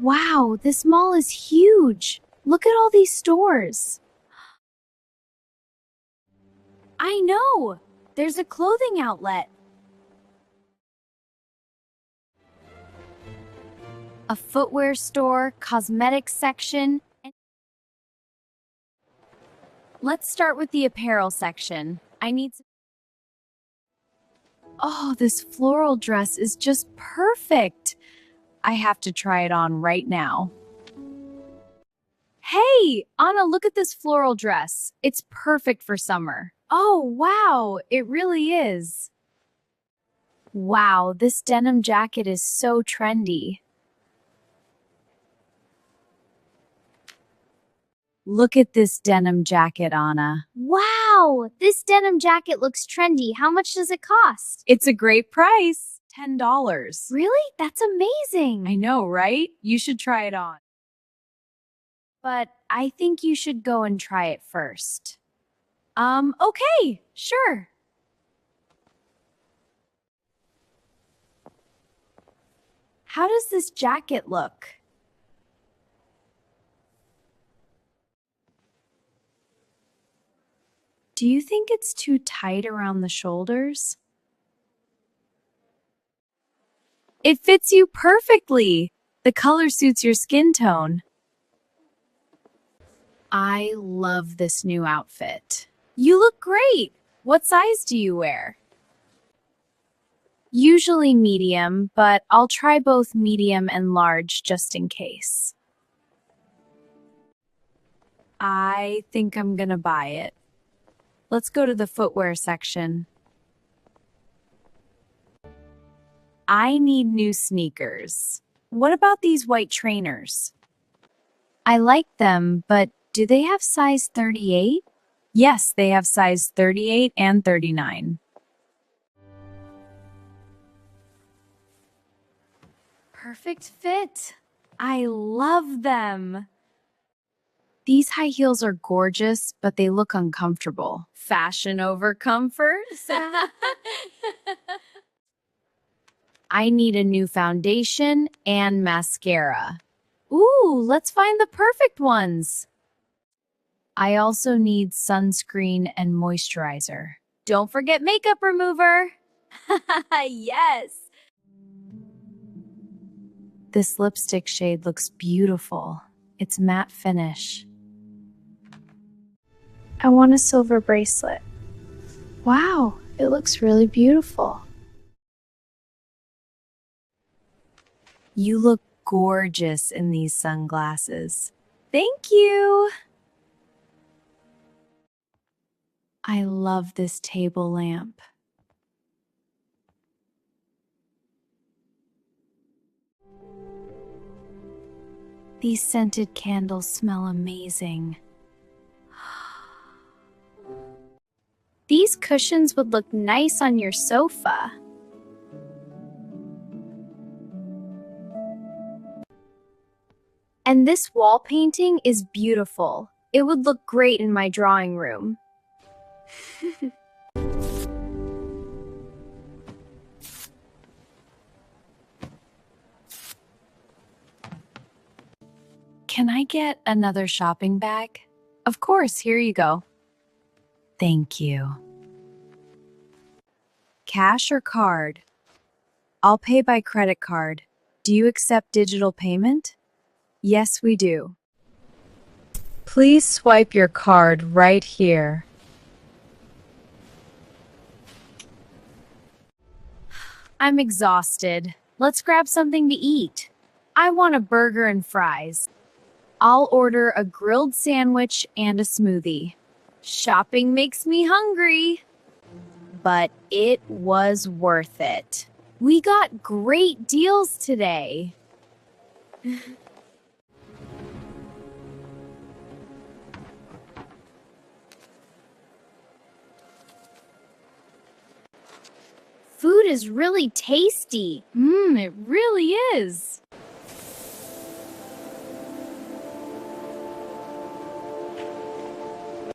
Wow, this mall is huge. Look at all these stores. I know. There's a clothing outlet. A footwear store, cosmetics section. Let's start with the apparel section. Oh, this floral dress is just perfect. I have to try it on right now. Hey, Anna, look at this floral dress. It's perfect for summer. Oh, wow, it really is. Wow, this denim jacket is so trendy. Look at this denim jacket, Anna. Wow, this denim jacket looks trendy. How much does it cost? It's a great price. $10. Really? That's amazing. I know, right? You should try it on. But I think you should go and try it first. Okay, sure. How does this jacket look? Do you think it's too tight around the shoulders? It fits you perfectly. The color suits your skin tone. I love this new outfit. You look great. What size do you wear? Usually medium, but I'll try both medium and large just in case. I think I'm gonna buy it. Let's go to the footwear section. I need new sneakers. What about these white trainers? I like them, but do they have size 38? Yes, they have size 38 and 39. Perfect fit. I love them. These high heels are gorgeous, but they look uncomfortable. Fashion over comfort? I need a new foundation and mascara. Ooh, let's find the perfect ones. I also need sunscreen and moisturizer. Don't forget makeup remover. Yes. This lipstick shade looks beautiful. It's matte finish. I want a silver bracelet. Wow, it looks really beautiful. You look gorgeous in these sunglasses. Thank you. I love this table lamp. These scented candles smell amazing. These cushions would look nice on your sofa. And this wall painting is beautiful. It would look great in my drawing room. Can I get another shopping bag? Of course, here you go. Thank you. Cash or card? I'll pay by credit card. Do you accept digital payment? Yes, we do. Please swipe your card right here. I'm exhausted. Let's grab something to eat. I want a burger and fries. I'll order a grilled sandwich and a smoothie. Shopping makes me hungry. But it was worth it. We got great deals today. Food is really tasty. It really is.